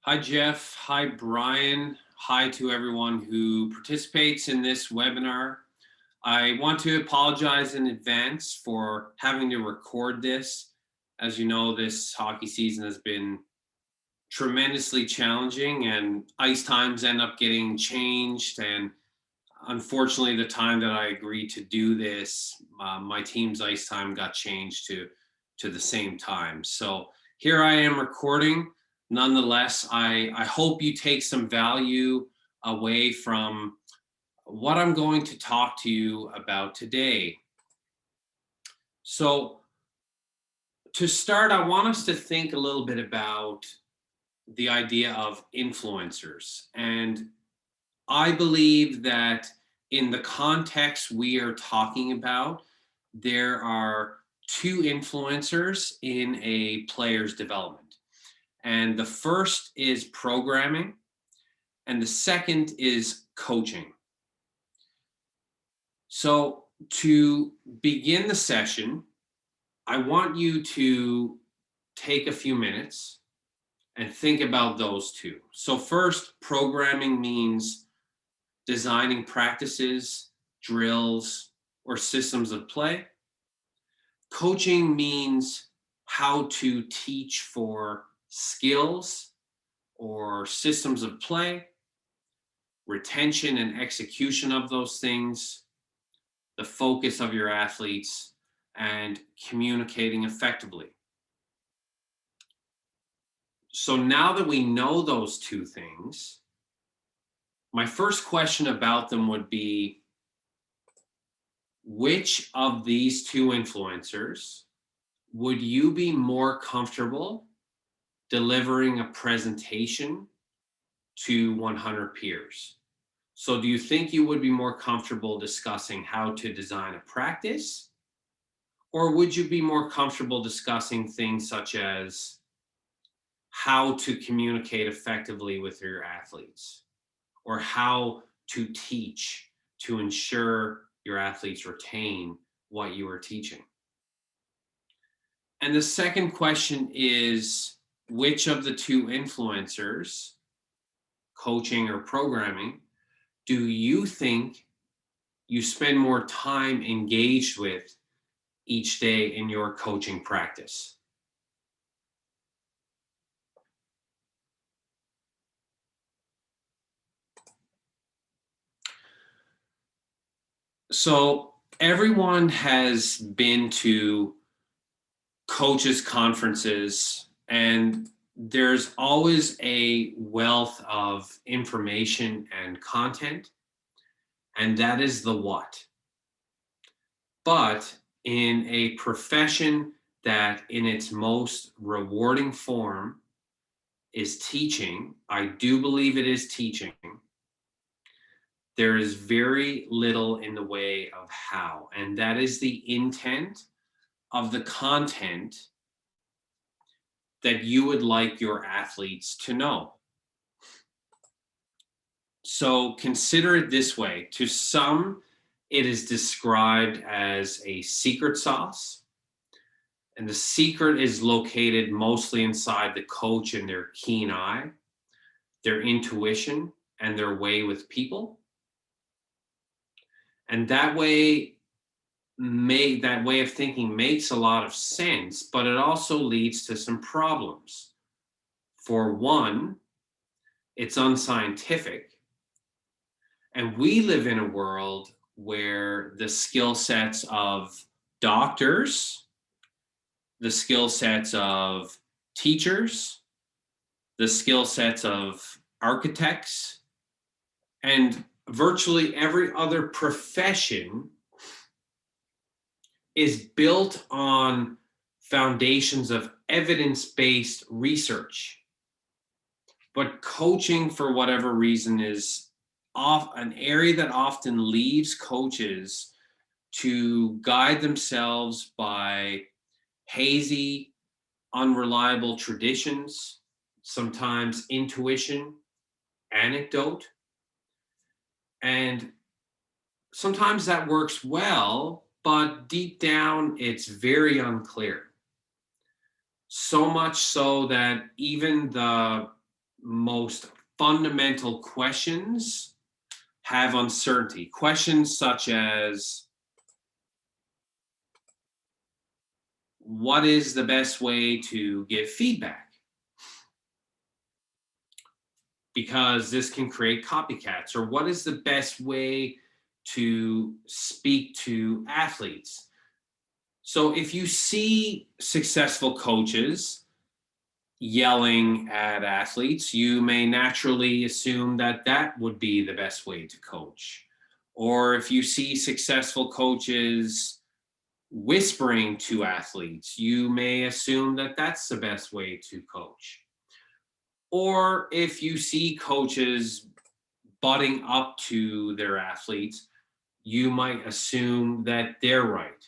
Hi, Jeff. Hi, Brian. Hi to everyone who participates in this webinar. I want to apologize in advance for having to record this. As you know, this hockey season has been tremendously challenging and ice times end up getting changed. And unfortunately, the time that I agreed to do this, my team's ice time got changed to the same time. So here I am recording. Nonetheless, I hope you take some value away from what I'm going to talk to you about today. So to start, I want us to think a little bit about the idea of influencers. And I believe that in the context we are talking about, there are two influencers in a player's development. And the first is programming, and the second is coaching. So, to begin the session, I want you to take a few minutes and think about those two. So, first, programming means designing practices, drills, or systems of play. Coaching means how to teach for skills or systems of play, retention and execution of those things, the focus of your athletes, and communicating effectively. So now that we know those two things, my first question about them would be, which of these two influencers would you be more comfortable delivering a presentation to 100 peers? So do you think you would be more comfortable discussing how to design a practice? Or would you be more comfortable discussing things such as how to communicate effectively with your athletes, or how to teach to ensure your athletes retain what you are teaching? And the second question is, which of the two influencers, coaching or programming, do you think you spend more time engaged with each day in your coaching practice? So everyone has been to coaches conferences, and there's always a wealth of information and content, and that is the what. But in a profession that in its most rewarding form is teaching, I do believe it is teaching, there is very little in the way of how, and that is the intent of the content that you would like your athletes to know. So consider it this way. To some, it is described as a secret sauce, and the secret is located mostly inside the coach and their keen eye, their intuition, and their way with people. And that way of thinking makes a lot of sense, but it also leads to some problems. For one, it's unscientific. And we live in a world where the skill sets of doctors, the skill sets of teachers, the skill sets of architects, and virtually every other profession is built on foundations of evidence-based research. But coaching, for whatever reason, is an area that often leaves coaches to guide themselves by hazy, unreliable traditions, sometimes intuition, anecdote. And sometimes that works well, but deep down, it's very unclear. So much so that even the most fundamental questions have uncertainty. Questions such as, what is the best way to give feedback? Because this can create copycats. Or what is the best way to speak to athletes? So if you see successful coaches yelling at athletes, you may naturally assume that that would be the best way to coach. Or if you see successful coaches whispering to athletes, you may assume that that's the best way to coach. Or if you see coaches butting up to their athletes, you might assume that they're right.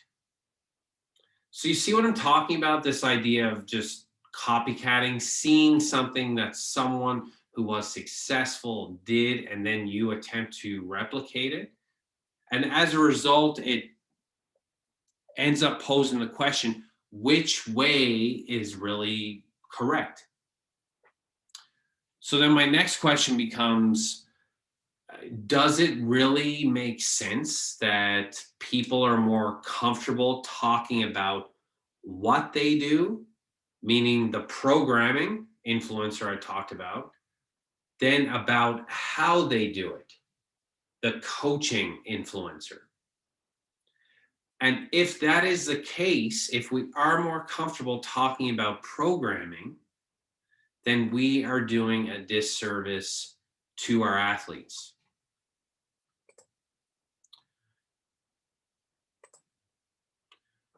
So you see what I'm talking about? This idea of just copycatting, seeing something that someone who was successful did, and then you attempt to replicate it. And as a result, it ends up posing the question, which way is really correct? So then my next question becomes, does it really make sense that people are more comfortable talking about what they do, meaning the programming influencer I talked about, than about how they do it, the coaching influencer? And if that is the case, if we are more comfortable talking about programming, then we are doing a disservice to our athletes.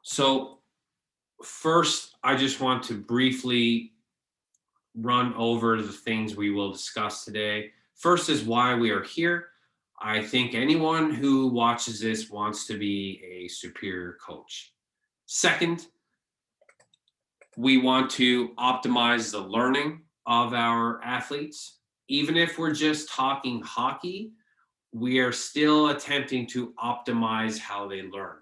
So first, I just want to briefly run over the things we will discuss today. First is why we are here. I think anyone who watches this wants to be a superior coach. Second, we want to optimize the learning of our athletes. Even if we're just talking hockey, we are still attempting to optimize how they learn.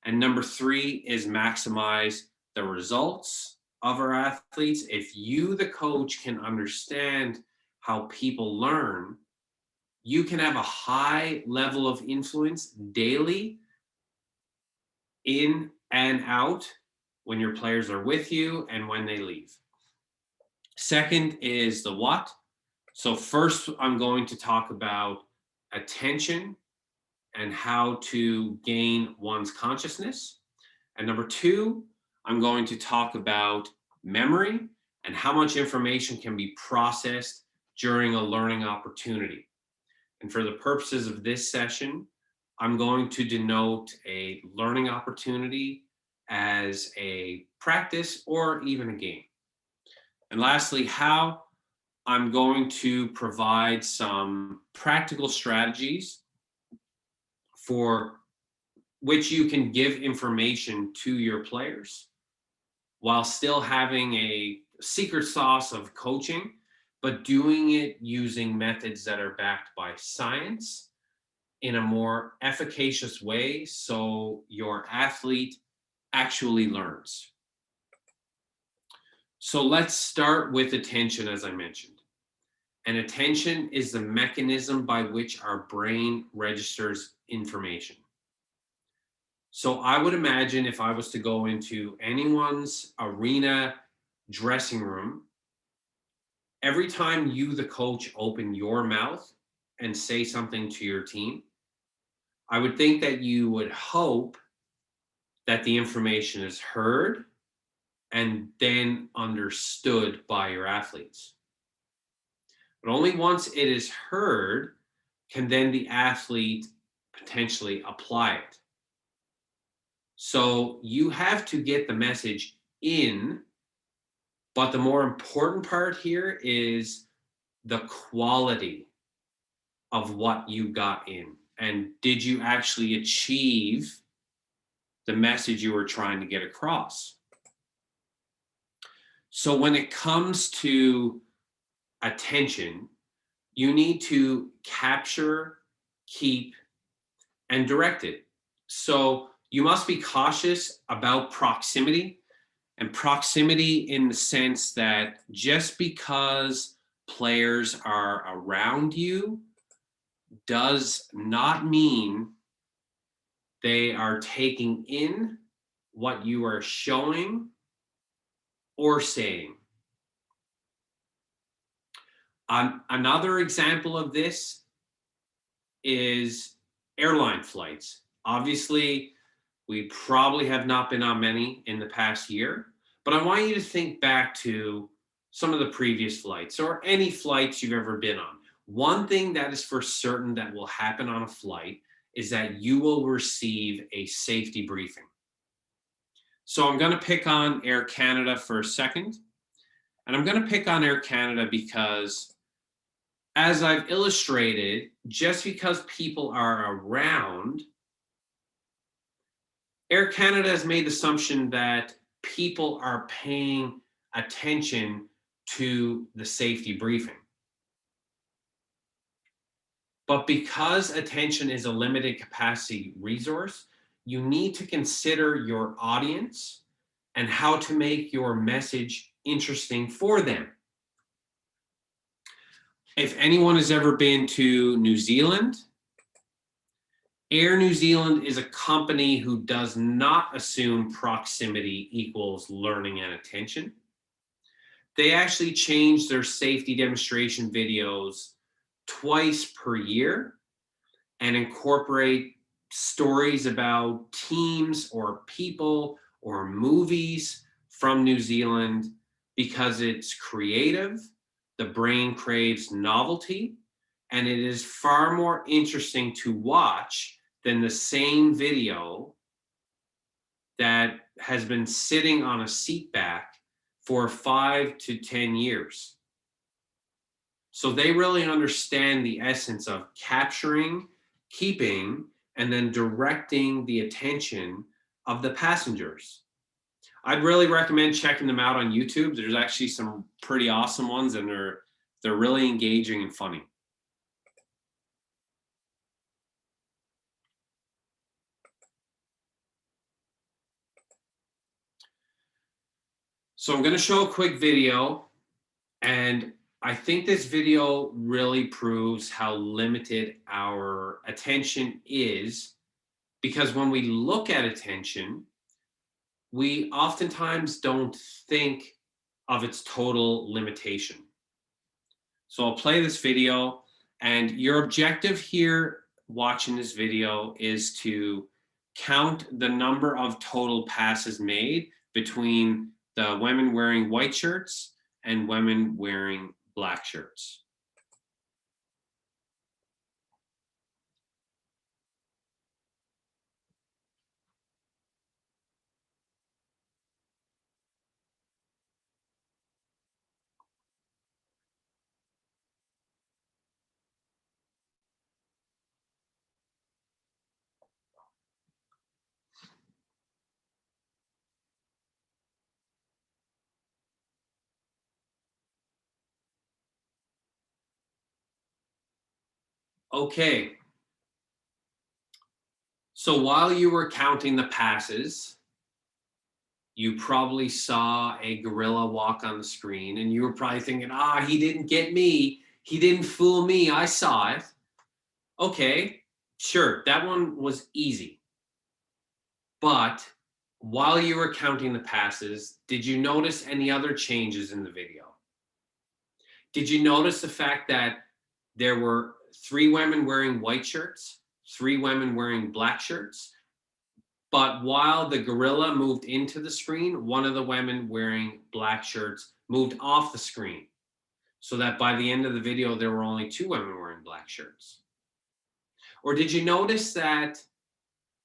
And number three is maximize the results of our athletes. If you, the coach, can understand how people learn, you can have a high level of influence daily, in and out, when your players are with you and when they leave. Second is the what. So first, I'm going to talk about attention and how to gain one's consciousness. And number two, I'm going to talk about memory and how much information can be processed during a learning opportunity. And for the purposes of this session, I'm going to denote a learning opportunity as a practice or even a game. And lastly, how I'm going to provide some practical strategies for which you can give information to your players while still having a secret sauce of coaching, but doing it using methods that are backed by science in a more efficacious way so your athlete actually learns. So let's start with attention, as I mentioned. And attention is the mechanism by which our brain registers information. So I would imagine if I was to go into anyone's arena dressing room, every time you, the coach, open your mouth and say something to your team, I would think that you would hope that the information is heard and then understood by your athletes. But only once it is heard can then the athlete potentially apply it. So you have to get the message in, but the more important part here is the quality of what you got in. And did you actually achieve the message you were trying to get across? So when it comes to attention, you need to capture, keep, and direct it. So you must be cautious about proximity, and proximity in the sense that just because players are around you does not mean they are taking in what you are showing or saying. Another example of this is airline flights. Obviously, we probably have not been on many in the past year, but I want you to think back to some of the previous flights or any flights you've ever been on. One thing that is for certain that will happen on a flight is that you will receive a safety briefing. So I'm going to pick on Air Canada for a second. And I'm going to pick on Air Canada because, as I've illustrated, just because people are around, Air Canada has made the assumption that people are paying attention to the safety briefing. But because attention is a limited capacity resource, you need to consider your audience and how to make your message interesting for them. If anyone has ever been to New Zealand, Air New Zealand is a company who does not assume proximity equals learning and attention. They actually change their safety demonstration videos twice per year and incorporate stories about teams or people or movies from New Zealand because it's creative, the brain craves novelty, and it is far more interesting to watch than the same video that has been sitting on a seat back for 5 to 10 years. So they really understand the essence of capturing, keeping, and then directing the attention of the passengers. I'd really recommend checking them out on YouTube. There's actually some pretty awesome ones, and they're really engaging and funny. So I'm going to show a quick video, and I think this video really proves how limited our attention is, because when we look at attention, we oftentimes don't think of its total limitation. So I'll play this video, and your objective here watching this video is to count the number of total passes made between the women wearing white shirts and women wearing black shirts. Okay. So while you were counting the passes, you probably saw a gorilla walk on the screen, and you were probably thinking, he didn't get me. He didn't fool me. I saw it. Okay, sure, that one was easy. But while you were counting the passes, did you notice any other changes in the video? Did you notice the fact that there were 3 women wearing white shirts, 3 women wearing black shirts? But while the gorilla moved into the screen, one of the women wearing black shirts moved off the screen, so that by the end of the video, there were only 2 women wearing black shirts. Or did you notice that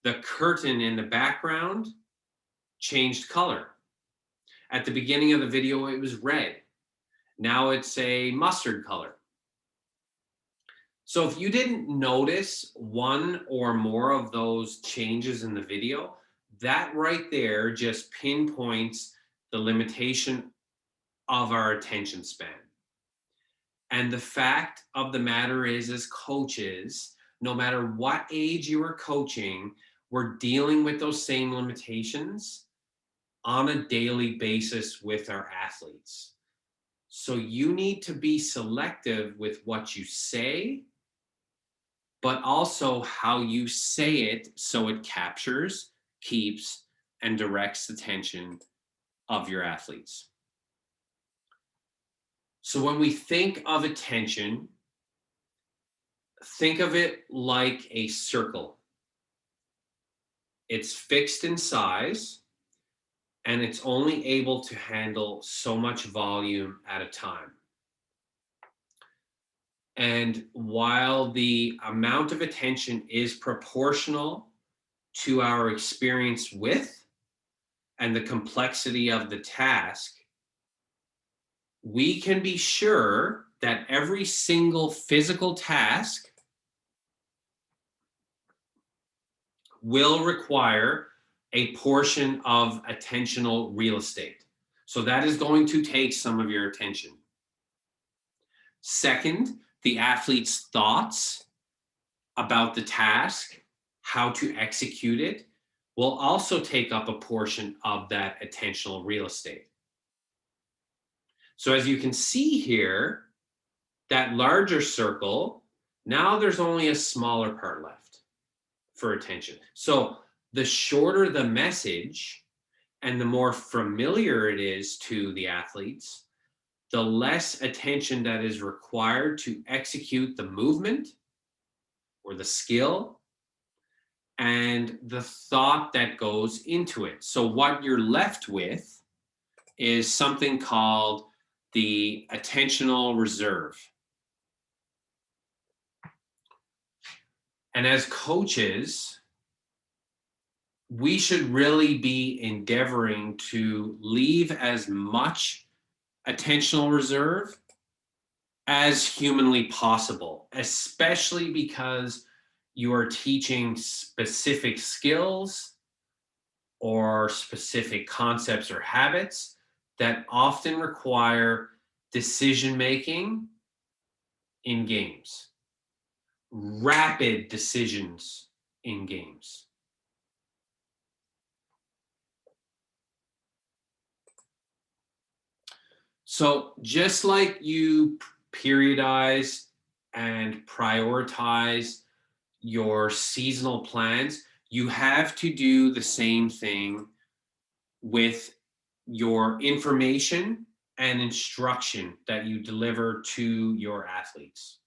the curtain in the background changed color? At the beginning of the video, it was red. Now it's a mustard color. So if you didn't notice one or more of those changes in the video, that right there just pinpoints the limitation of our attention span. And the fact of the matter is, as coaches, no matter what age you are coaching, we're dealing with those same limitations on a daily basis with our athletes. So you need to be selective with what you say, but also how you say it so it captures, keeps, and directs the attention of your athletes. So when we think of attention, think of it like a circle. It's fixed in size, and it's only able to handle so much volume at a time. And while the amount of attention is proportional to our experience with and the complexity of the task, we can be sure that every single physical task will require a portion of attentional real estate. So that is going to take some of your attention. Second, the athlete's thoughts about the task, how to execute it, will also take up a portion of that attentional real estate. So as you can see here, that larger circle, now there's only a smaller part left for attention. So the shorter the message and the more familiar it is to the athletes, the less attention that is required to execute the movement or the skill and the thought that goes into it. So what you're left with is something called the attentional reserve. And as coaches, we should really be endeavoring to leave as much attentional reserve as humanly possible, especially because you are teaching specific skills or specific concepts or habits that often require decision making in games, rapid decisions in games. So just like you periodize and prioritize your seasonal plans, you have to do the same thing with your information and instruction that you deliver to your athletes.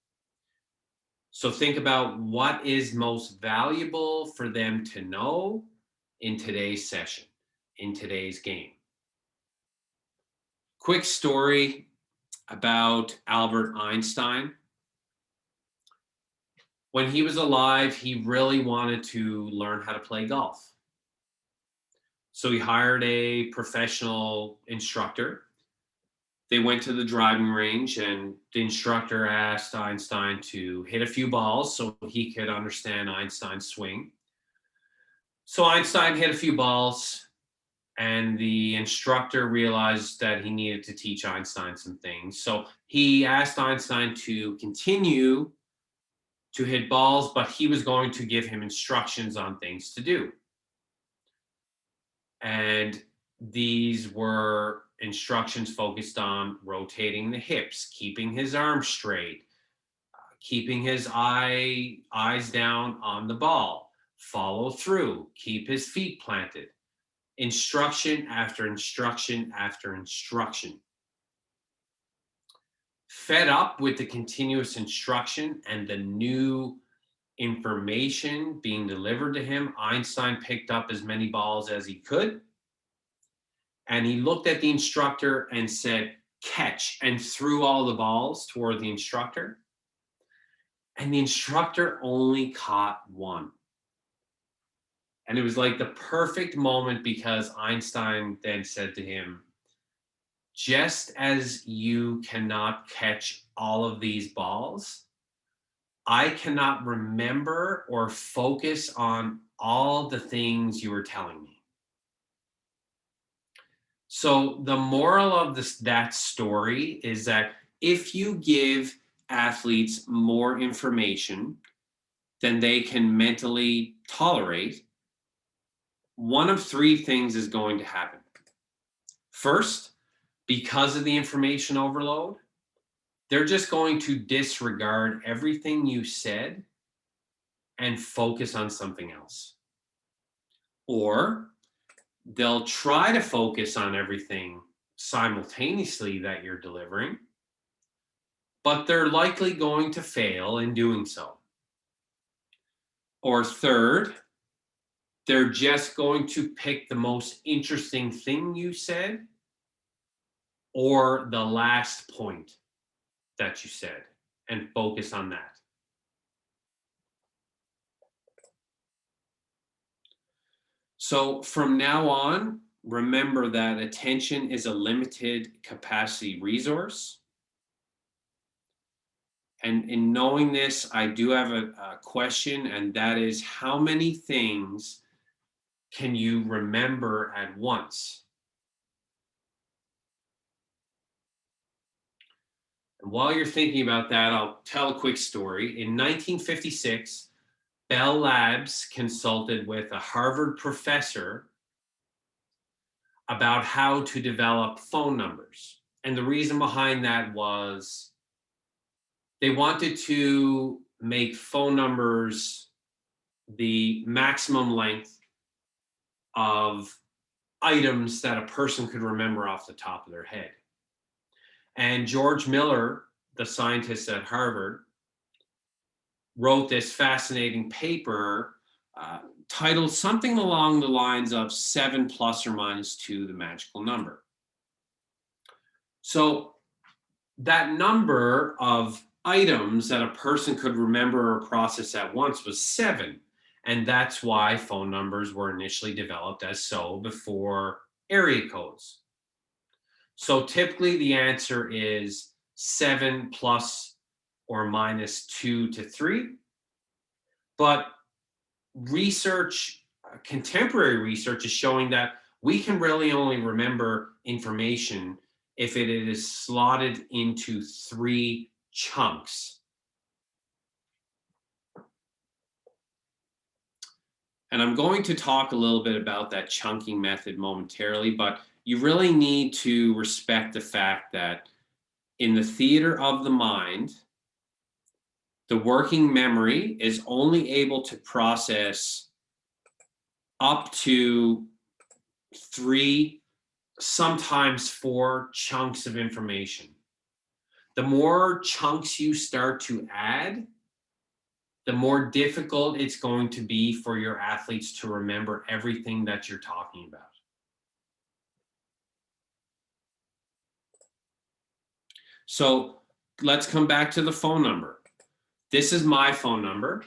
So think about what is most valuable for them to know in today's session, in today's game. Quick story about Albert Einstein. When he was alive, he really wanted to learn how to play golf. So he hired a professional instructor. They went to the driving range, and the instructor asked Einstein to hit a few balls so he could understand Einstein's swing. So Einstein hit a few balls, and the instructor realized that he needed to teach Einstein some things. So he asked Einstein to continue to hit balls, but he was going to give him instructions on things to do. And these were instructions focused on rotating the hips, keeping his arms straight, keeping his eyes down on the ball, follow through, keep his feet planted. Instruction after instruction after instruction. Fed up with the continuous instruction and the new information being delivered to him, Einstein picked up as many balls as he could. And he looked at the instructor and said, catch, and threw all the balls toward the instructor. And the instructor only caught one. And it was like the perfect moment, because Einstein then said to him, just as you cannot catch all of these balls, I cannot remember or focus on all the things you were telling me. So the moral of that story is that if you give athletes more information than they can mentally tolerate, one of three things is going to happen. First, because of the information overload, they're just going to disregard everything you said and focus on something else. Or they'll try to focus on everything simultaneously that you're delivering, but they're likely going to fail in doing so. Or third, they're just going to pick the most interesting thing you said or the last point that you said and focus on that. So from now on, remember that attention is a limited capacity resource. And in knowing this, I do have a question, and that is, how many things can you remember at once? And while you're thinking about that, I'll tell a quick story. In 1956, Bell Labs consulted with a Harvard professor about how to develop phone numbers. And the reason behind that was they wanted to make phone numbers the maximum length of items that a person could remember off the top of their head. And George Miller, the scientist at Harvard, wrote this fascinating paper titled something along the lines of 7 plus or minus 2, the magical number. So that number of items that a person could remember or process at once was 7. And that's why phone numbers were initially developed as so before area codes. So typically the answer is 7 plus or minus 2 to 3. But research, contemporary research is showing that we can really only remember information if it is slotted into 3 chunks. And I'm going to talk a little bit about that chunking method momentarily, but you really need to respect the fact that in the theater of the mind, the working memory is only able to process up to 3, sometimes 4 chunks of information. The more chunks you start to add, the more difficult it's going to be for your athletes to remember everything that you're talking about. So let's come back to the phone number. This is my phone number,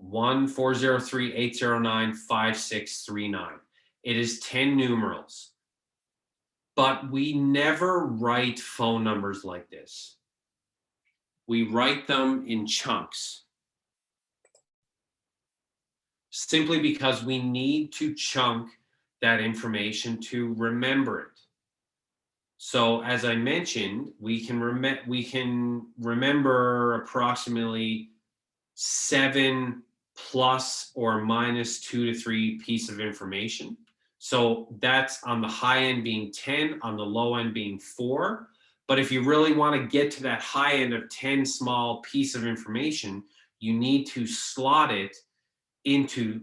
1-403-809-5639. It is 10 numerals. But we never write phone numbers like this. We write them in chunks. Simply because we need to chunk that information to remember it. So as I mentioned, we can remember approximately 7 plus or minus 2 to 3 pieces of information. So that's on the high end being 10, on the low end being 4. But if you really want to get to that high end of 10 small piece of information, you need to slot it into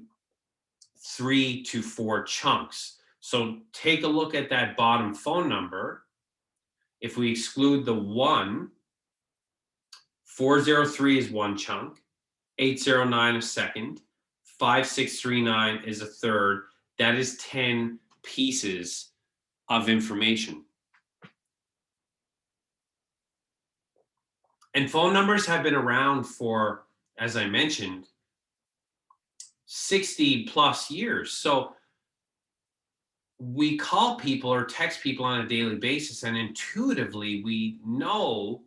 3 to 4 chunks. So take a look at that bottom phone number. If we exclude the 1, 403 is 1 chunk, 809 a second, 5639 is a third. That is 10 pieces of information. And phone numbers have been around for, as I mentioned, 60 plus years. So we call people or text people on a daily basis, and intuitively we know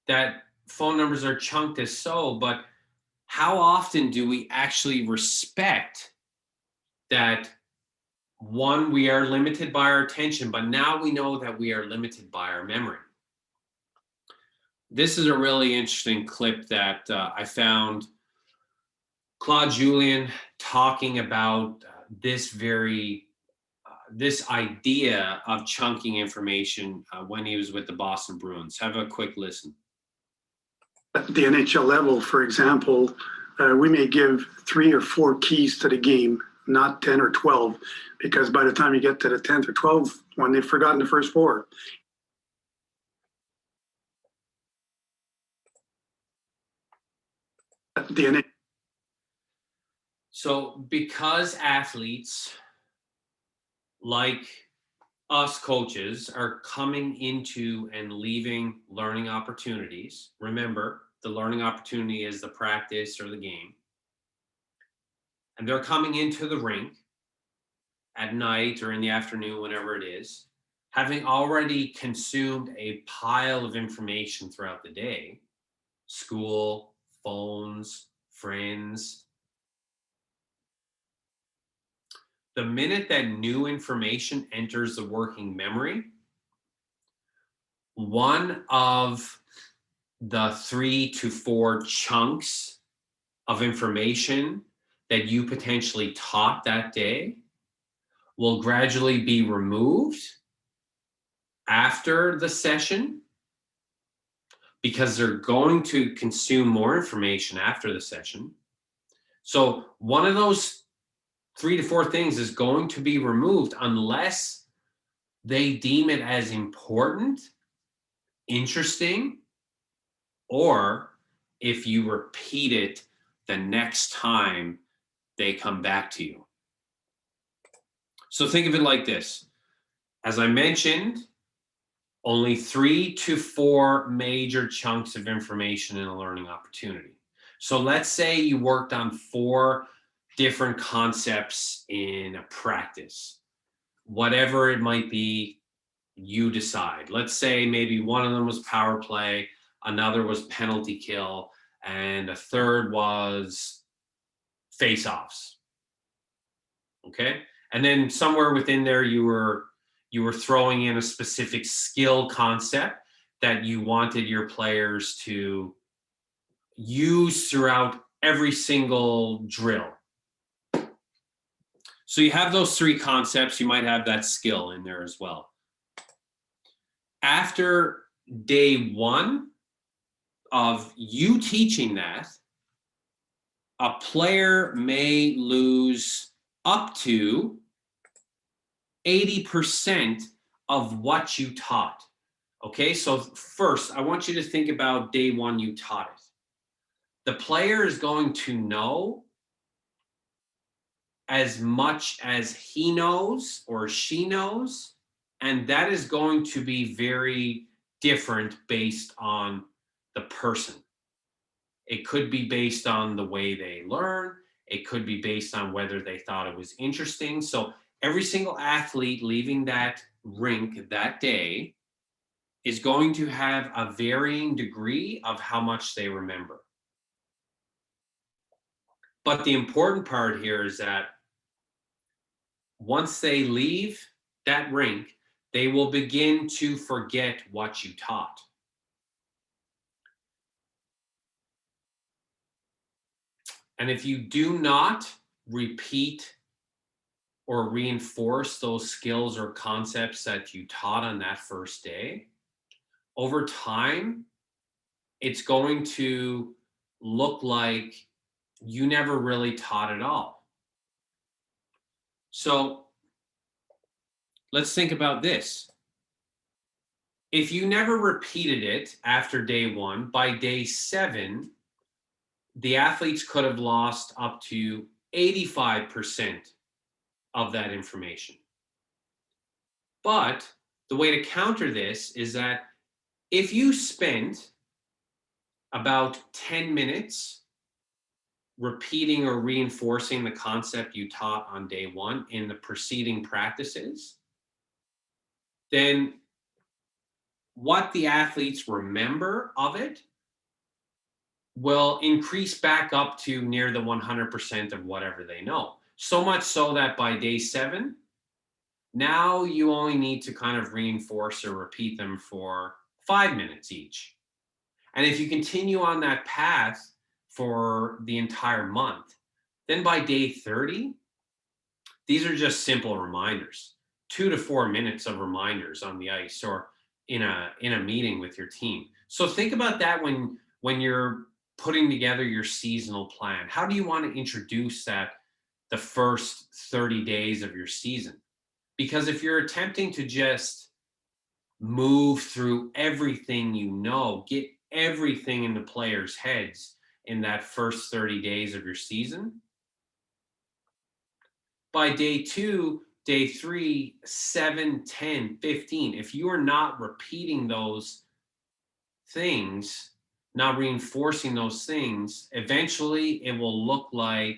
that phone numbers are chunked as so, but how often do we actually respect that? One, we are limited by our attention, but now we know that we are limited by our memory. This is a really interesting clip that I found Claude Julien talking about this very this idea of chunking information when he was with the Boston Bruins. Have a quick listen. At the NHL level, for example, we may give 3 or 4 keys to the game, not 10 or 12, because by the time you get to the 10th or 12th one, they've forgotten the first 4. So because athletes, like us coaches, are coming into and leaving learning opportunities, remember, the learning opportunity is the practice or the game, and they're coming into the rink at night or in the afternoon, whenever it is, having already consumed a pile of information throughout the day, school, phones, friends. The minute that new information enters the working memory, one of the 3 to 4 chunks of information that you potentially taught that day will gradually be removed after the session, because they're going to consume more information after the session. So one of those 3 to 4 things is going to be removed unless they deem it as important, interesting, or if you repeat it the next time they come back to you. So think of it like this. As I mentioned, only 3 to 4 major chunks of information in a learning opportunity. So let's say you worked on 4 different concepts in a practice. Whatever it might be, you decide. Let's say maybe one of them was power play, another was penalty kill, and a third was face-offs. Okay? And then somewhere within there you were throwing in a specific skill concept that you wanted your players to use throughout every single drill. So you have those 3 concepts, you might have that skill in there as well. After day 1 of you teaching that, a player may lose up to 80% of what you taught. Okay, so first, I want you to think about day 1 you taught it. The player is going to know as much as he knows or she knows, and that is going to be very different based on the person. It could be based on the way they learn. It could be based on whether they thought it was interesting. So every single athlete leaving that rink that day is going to have a varying degree of how much they remember. But the important part here is that once they leave that rink, they will begin to forget what you taught. And if you do not repeat or reinforce those skills or concepts that you taught on that first day, over time, it's going to look like you never really taught at all. So let's think about this. If you never repeated it after day 1, by day 7, the athletes could have lost up to 85% of that information. But the way to counter this is that if you spent about 10 minutes repeating or reinforcing the concept you taught on day 1 in the preceding practices, then what the athletes remember of it will increase back up to near the 100% of whatever they know. So much so that by day 7, now you only need to kind of reinforce or repeat them for 5 minutes each. And if you continue on that path for the entire month, then by day 30, these are just simple reminders. 2 to 4 minutes of reminders on the ice or in a meeting with your team. So think about that when you're putting together your seasonal plan. How do you want to introduce that the first 30 days of your season? Because if you're attempting to just move through everything, get everything in the players' heads in that first 30 days of your season, by day 2, day 3, 7, 10, 15, if you are not repeating those things, not reinforcing those things, eventually it will look like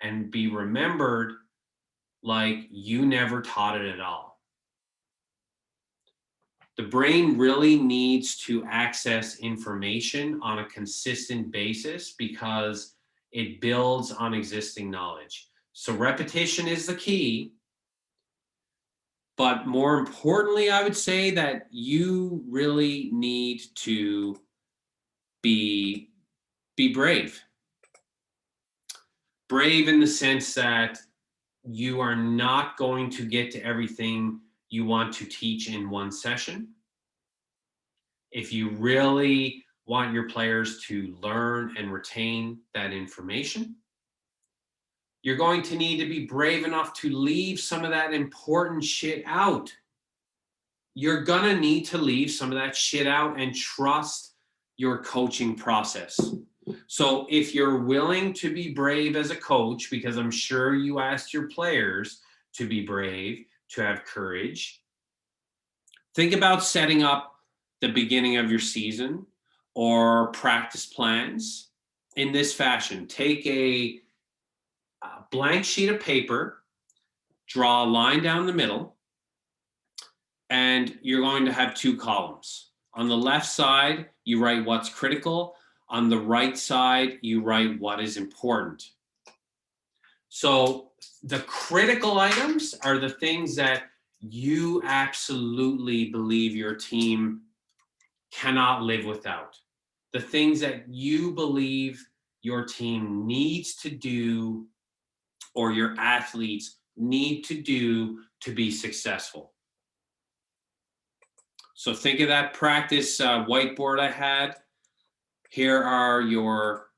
and be remembered like you never taught it at all. The brain really needs to access information on a consistent basis because it builds on existing knowledge. So repetition is the key. But more importantly, I would say that you really need to be brave. Brave in the sense that you are not going to get to everything you want to teach in one session. If you really want your players to learn and retain that information, you're going to need to be brave enough to leave some of that important shit out. You're going to need to leave some of that shit out and trust your coaching process. So if you're willing to be brave as a coach, because I'm sure you asked your players to be brave, to have courage, think about setting up the beginning of your season or practice plans in this fashion. Take a blank sheet of paper, draw a line down the middle, and you're going to have 2 columns. On the left side, you write what's critical. On the right side, you write what is important. So the critical items are the things that you absolutely believe your team cannot live without. The things that you believe your team needs to do or your athletes need to do to be successful. So think of that practice whiteboard I had. Here are your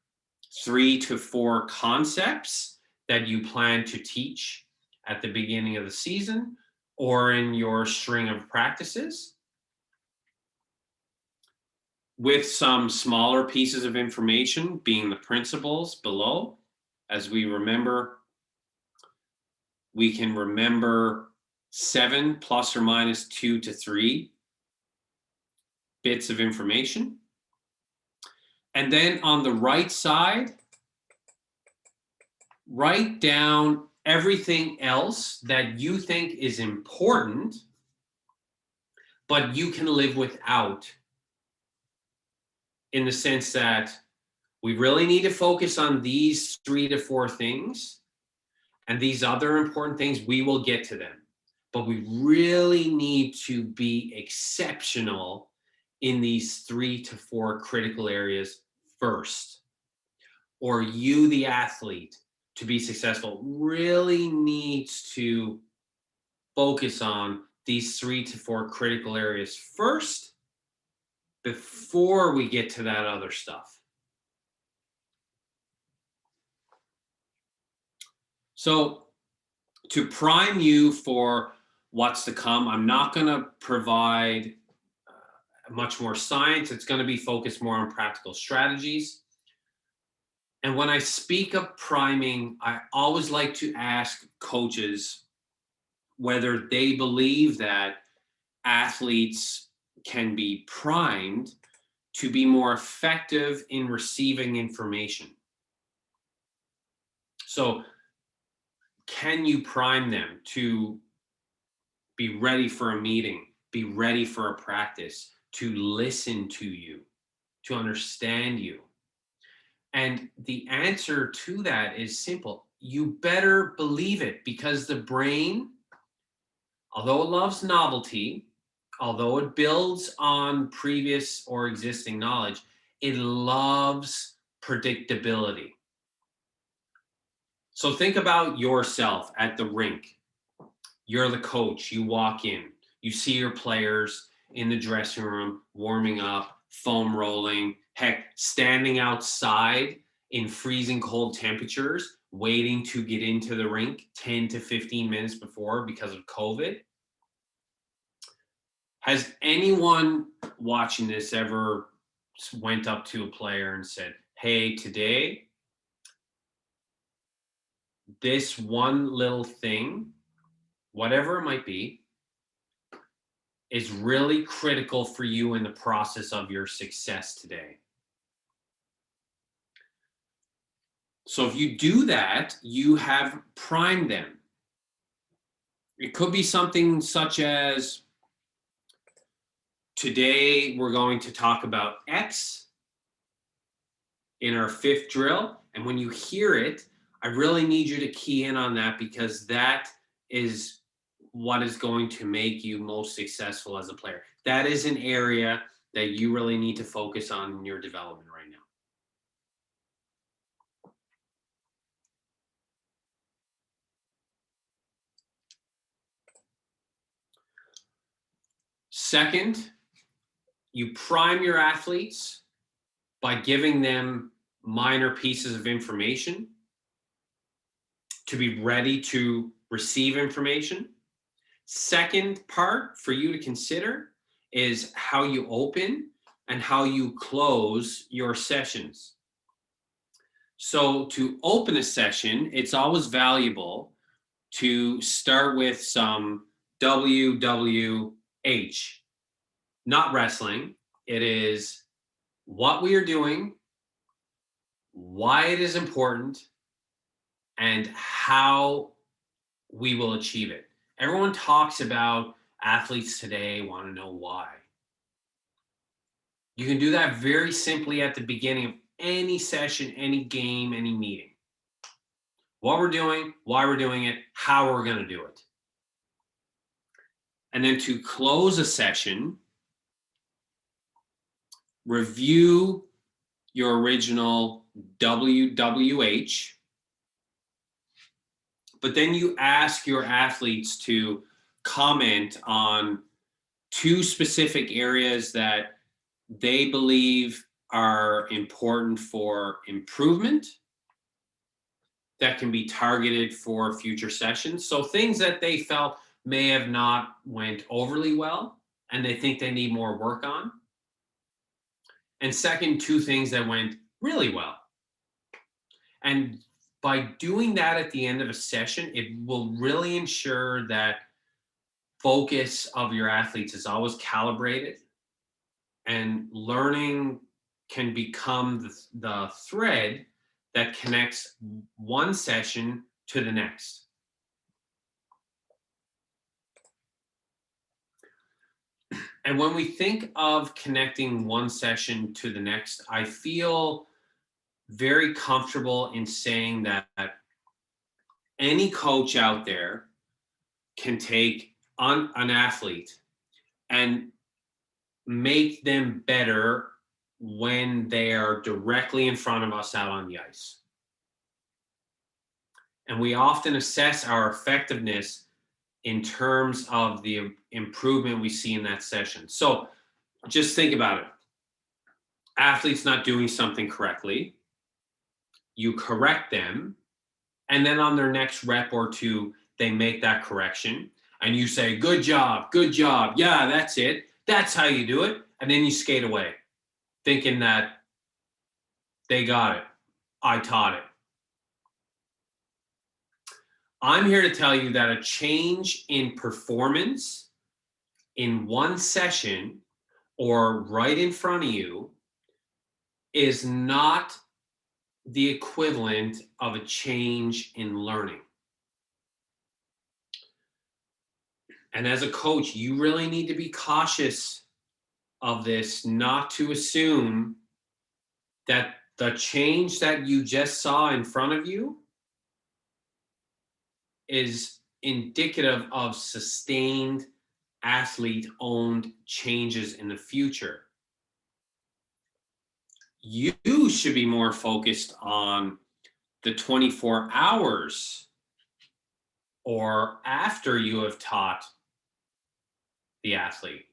3 to 4 concepts that you plan to teach at the beginning of the season or in your string of practices, with some smaller pieces of information being the principles below. As we remember, we can remember 7 plus or minus 2 to 3 bits of information. And then on the right side, write down everything else that you think is important, but you can live without, in the sense that we really need to focus on these 3 to 4 things, and these other important things, we will get to them. But we really need to be exceptional in these 3 to 4 critical areas first. Or you, the athlete, to be successful, really needs to focus on these 3 to 4 critical areas first before we get to that other stuff. So to prime you for what's to come, I'm not going to provide much more science. It's going to be focused more on practical strategies. And when I speak of priming, I always like to ask coaches whether they believe that athletes can be primed to be more effective in receiving information. So can you prime them to be ready for a meeting, be ready for a practice, to listen to you, to understand you? And the answer to that is simple. You better believe it, because the brain, although it loves novelty, although it builds on previous or existing knowledge, it loves predictability. So think about yourself at the rink. You're the coach. You walk in, you see your players in the dressing room, warming up, foam rolling, heck, standing outside in freezing cold temperatures, waiting to get into the rink 10 to 15 minutes before because of COVID. Has anyone watching this ever went up to a player and said, hey, today, this one little thing, whatever it might be, is really critical for you in the process of your success today? So if you do that, you have primed them. It could be something such as, today we're going to talk about X in our 5th drill. And when you hear it, I really need you to key in on that, because that is what is going to make you most successful as a player. That is an area that you really need to focus on in your development right now. Second, you prime your athletes by giving them minor pieces of information to be ready to receive information. Second part for you to consider is how you open and how you close your sessions. So to open a session, it's always valuable to start with some WWH, not wrestling. It is what we are doing, why it is important, and how we will achieve it. Everyone talks about athletes today want to know why. You can do that very simply at the beginning of any session, any game, any meeting. What we're doing, why we're doing it, how we're going to do it. And then to close a session, review your original WWH, but then you ask your athletes to comment on 2 specific areas that they believe are important for improvement that can be targeted for future sessions. So things that they felt may have not went overly well and they think they need more work on. And second, 2 things that went really well. And by doing that at the end of a session, it will really ensure that focus of your athletes is always calibrated, and learning can become the thread that connects one session to the next. And when we think of connecting one session to the next, I feel very comfortable in saying that any coach out there can take on an athlete and make them better when they are directly in front of us out on the ice. And we often assess our effectiveness in terms of the improvement we see in that session. So just think about it. Athletes not doing something correctly, you correct them, and then on their next rep or 2, they make that correction, and you say, good job, yeah, that's it, that's how you do it, and then you skate away, thinking that they got it, I taught it. I'm here to tell you that a change in performance in one session or right in front of you is not the equivalent of a change in learning. And as a coach, you really need to be cautious of this, not to assume that the change that you just saw in front of you is indicative of sustained athlete-owned changes in the future. You should be more focused on the 24 hours or after you have taught the athlete.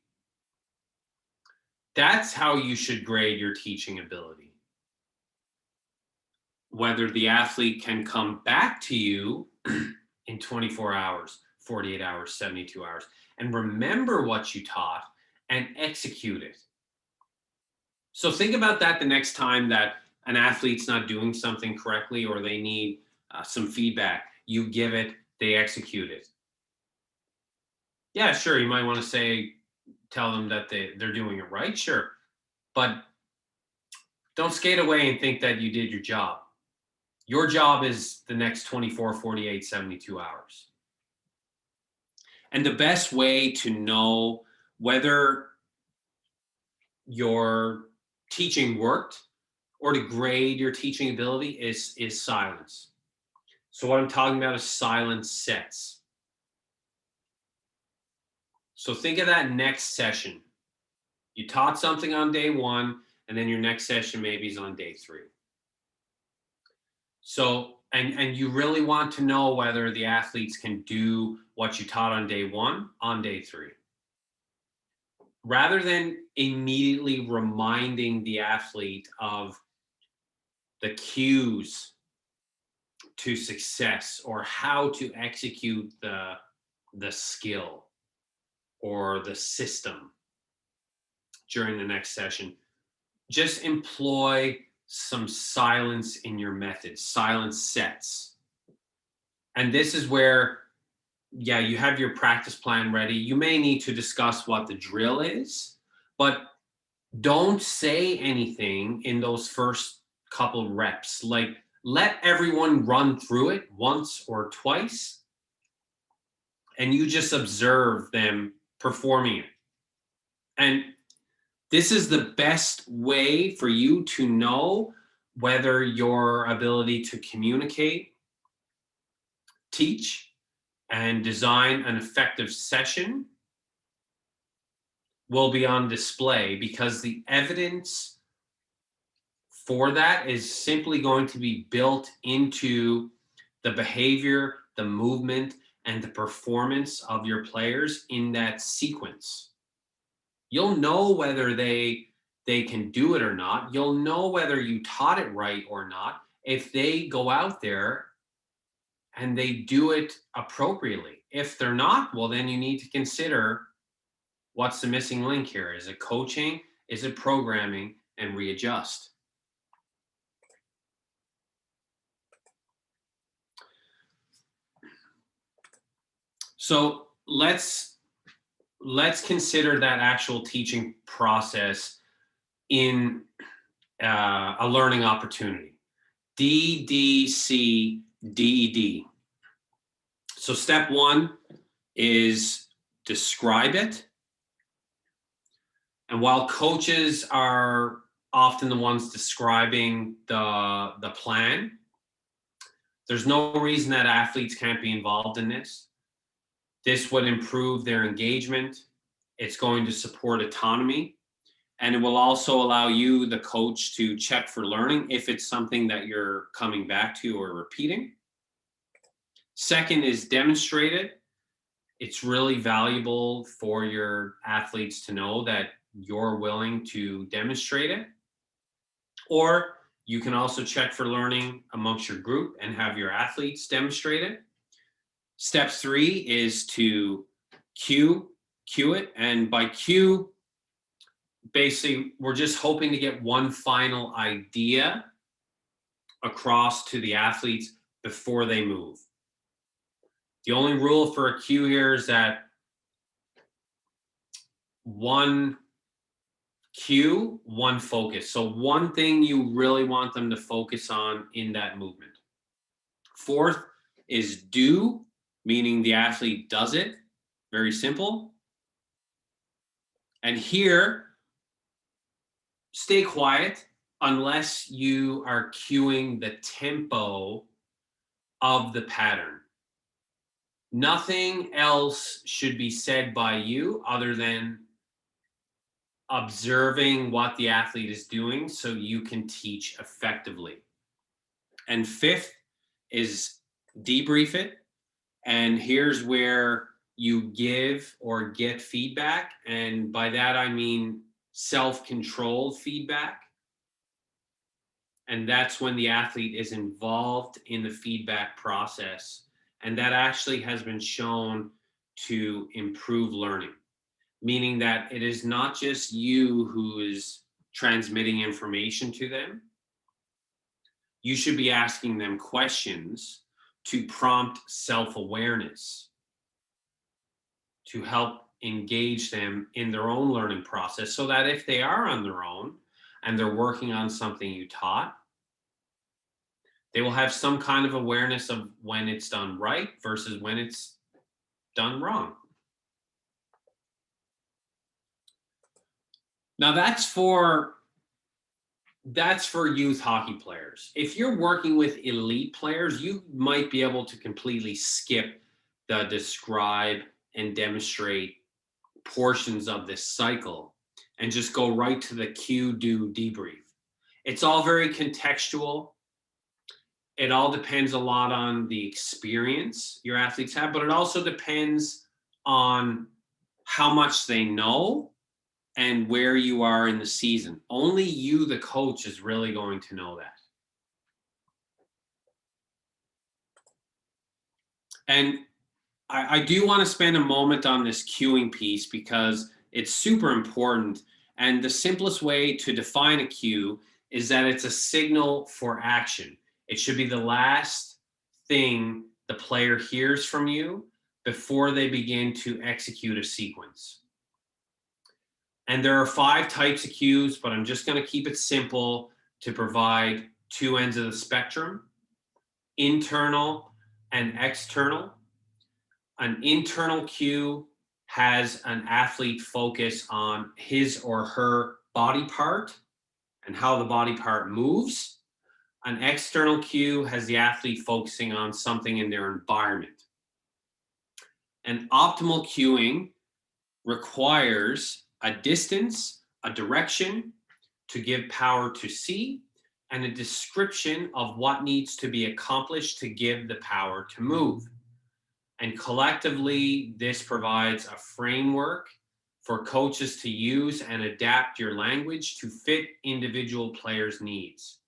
That's how you should grade your teaching ability. Whether the athlete can come back to you in 24 hours, 48 hours, 72 hours, and remember what you taught and execute it. So think about that the next time that an athlete's not doing something correctly or they need some feedback. You give it, they execute it. Yeah, sure, you might want to tell them that they're doing it right, sure. But don't skate away and think that you did your job. Your job is the next 24, 48, 72 hours. And the best way to know whether your teaching worked or to grade your teaching ability is silence. So what I'm talking about is silence sets. So think of that next session. You taught something on day 1, and then your next session maybe is on day 3. So, and you really want to know whether the athletes can do what you taught on day 1 on day 3. Rather than immediately reminding the athlete of the cues to success or how to execute the skill or the system during the next session, just employ some silence in your method, silence sets. And this is where, yeah, you have your practice plan ready. You may need to discuss what the drill is, but don't say anything in those first couple reps. Like, let everyone run through it once or twice, and you just observe them performing it. And this is the best way for you to know whether your ability to communicate, teach, and design an effective session will be on display, because the evidence for that is simply going to be built into the behavior, the movement, and the performance of your players in that sequence. You'll know whether they can do it or not. You'll know whether you taught it right or not if they go out there and they do it appropriately. If they're not, well, then you need to consider what's the missing link here. Is it coaching? Is it programming? And readjust. So let's consider that actual teaching process in a learning opportunity. DDCDD. So step 1 is describe it. And while coaches are often the ones describing the plan, there's no reason that athletes can't be involved in this. This would improve their engagement. It's going to support autonomy. And it will also allow you, the coach, to check for learning if it's something that you're coming back to or repeating. Second is demonstrate it. It's really valuable for your athletes to know that you're willing to demonstrate it. Or you can also check for learning amongst your group and have your athletes demonstrate it. Step 3 is to cue it. And by cue, basically, we're just hoping to get one final idea across to the athletes before they move. The only rule for a cue here is that one cue, one focus. So one thing you really want them to focus on in that movement. Fourth is do, meaning the athlete does it. Very simple. And here, stay quiet unless you are cueing the tempo of the pattern. Nothing else should be said by you other than observing what the athlete is doing so you can teach effectively. And fifth is debrief it And here's where you give or get feedback. And by that, I mean self-controlled feedback. And that's when the athlete is involved in the feedback process. And that actually has been shown to improve learning, meaning that it is not just you who is transmitting information to them. You should be asking them questions to prompt self-awareness, to help engage them in their own learning process, so that if they are on their own and they're working on something you taught, they will have some kind of awareness of when it's done right versus when it's done wrong. Now that's for youth hockey players. If you're working with elite players, you might be able to completely skip the describe and demonstrate portions of this cycle and just go right to the cue, do, debrief. It's all very contextual. It all depends a lot on the experience your athletes have, but it also depends on how much they know and where you are in the season. Only you, the coach, is really going to know that. And I do want to spend a moment on this cueing piece because it's super important. And the simplest way to define a cue is that it's a signal for action. It should be the last thing the player hears from you before they begin to execute a sequence. And there are 5 types of cues, but I'm just going to keep it simple to provide 2 ends of the spectrum: internal and external. An internal cue has an athlete focus on his or her body part and how the body part moves. An external cue has the athlete focusing on something in their environment. And optimal cueing requires a distance, a direction to give power to see, and a description of what needs to be accomplished to give the power to move. And collectively, this provides a framework for coaches to use and adapt your language to fit individual players' needs.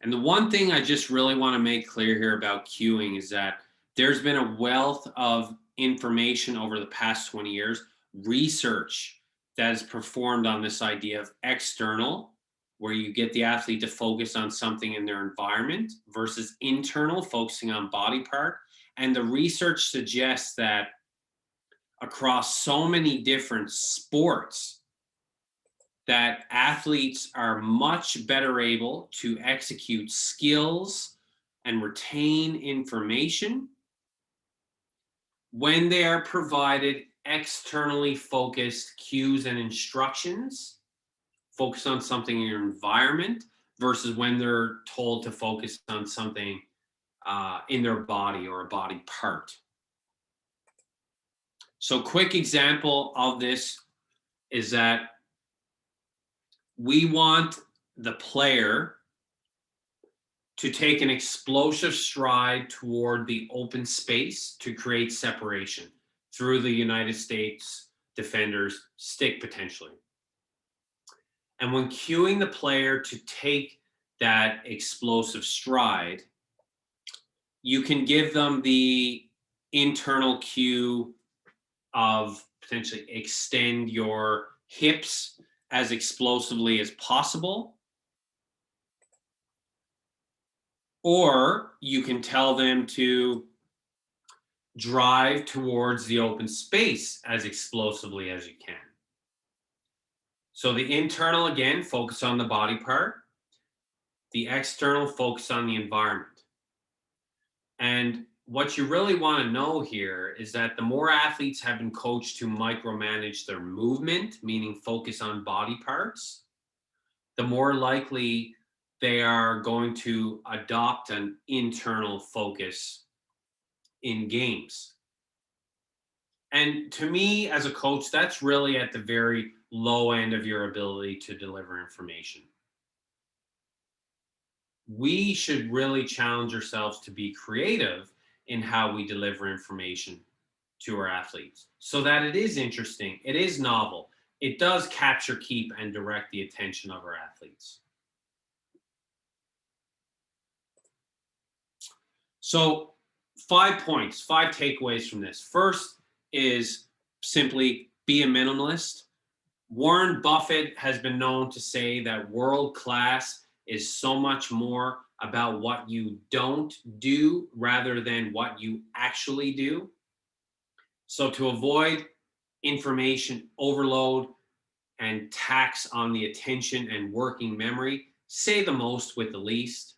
And the one thing I just really want to make clear here about cueing is that there's been a wealth of information over the past 20 years, research that is performed on this idea of external, where you get the athlete to focus on something in their environment, versus internal, focusing on body part. And the research suggests that across so many different sports, that athletes are much better able to execute skills and retain information when they are provided externally focused cues and instructions, focus on something in your environment, versus when they're told to focus on something in their body or a body part. So quick example of this is that we want the player to take an explosive stride toward the open space to create separation through the United States defender's stick potentially. And when cueing the player to take that explosive stride, you can give them the internal cue of potentially extend your hips as explosively as possible. Or you can tell them to drive towards the open space as explosively as you can. So the internal, again, focus on the body part. The external, focus on the environment. And what you really want to know here is that the more athletes have been coached to micromanage their movement, meaning focus on body parts, the more likely they are going to adopt an internal focus in games. And to me, as a coach, that's really at the very low end of your ability to deliver information. we should really challenge ourselves to be creative in how we deliver information to our athletes so that it is interesting, it is novel, it does capture, keep, and direct the attention of our athletes. So 5 points, 5 takeaways from this. First is simply be a minimalist. Warren Buffett has been known to say that world class is so much more about what you don't do rather than what you actually do. So to avoid information overload and tax on the attention and working memory, say the most with the least.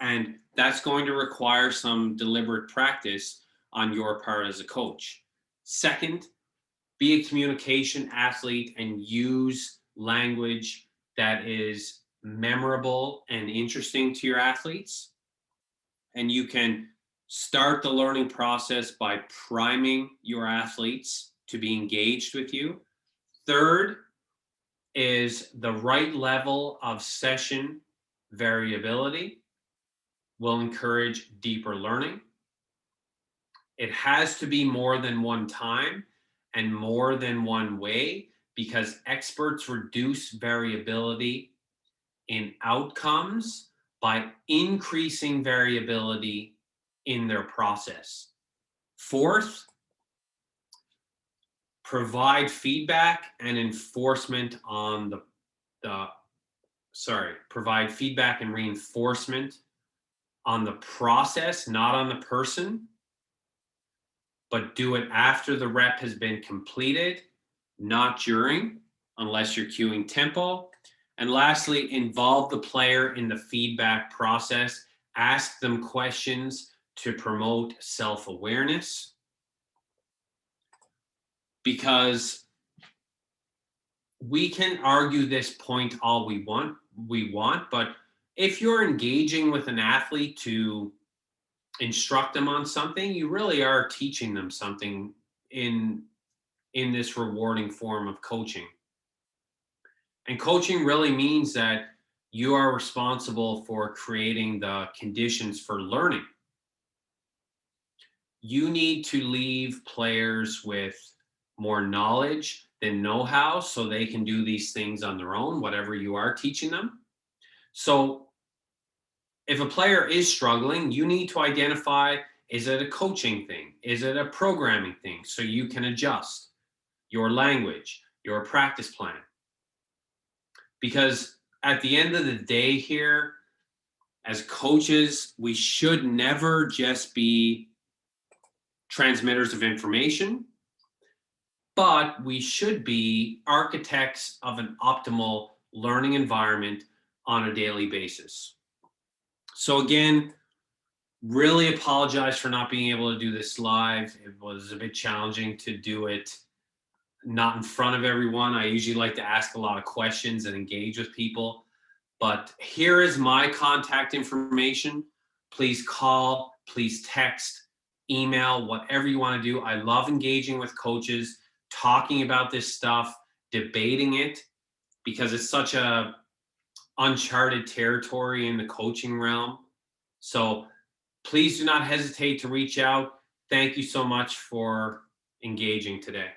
And that's going to require some deliberate practice on your part as a coach. Second, be a communication athlete and use language that is memorable and interesting to your athletes. And you can start the learning process by priming your athletes to be engaged with you. Third is the right level of session variability will encourage deeper learning. It has to be more than one time and more than one way because experts reduce variability in outcomes by increasing variability in their process. Fourth, provide feedback and enforcement on provide feedback and reinforcement on the process, not on the person, but do it after the rep has been completed, not during, unless you're cueing tempo. And lastly, involve the player in the feedback process. Ask them questions to promote self-awareness. Because we can argue this point all we want, but if you're engaging with an athlete to instruct them on something, you really are teaching them something in this rewarding form of coaching. And coaching really means that you are responsible for creating the conditions for learning. You need to leave players with more knowledge than know-how so they can do these things on their own, whatever you are teaching them. So if a player is struggling, you need to identify, is it a coaching thing? Is it a programming thing? So you can adjust your language, your practice plan. Because at the end of the day here, as coaches, we should never just be transmitters of information, but we should be architects of an optimal learning environment on a daily basis. So again, really apologize for not being able to do this live. It was a bit challenging to do it not in front of everyone. I usually like to ask a lot of questions and engage with people, but here is my contact information. Please call, please text, email, whatever you want to do. I love engaging with coaches, talking about this stuff, debating it, because it's such a uncharted territory in the coaching realm. So please do not hesitate to reach out. Thank you so much for engaging today.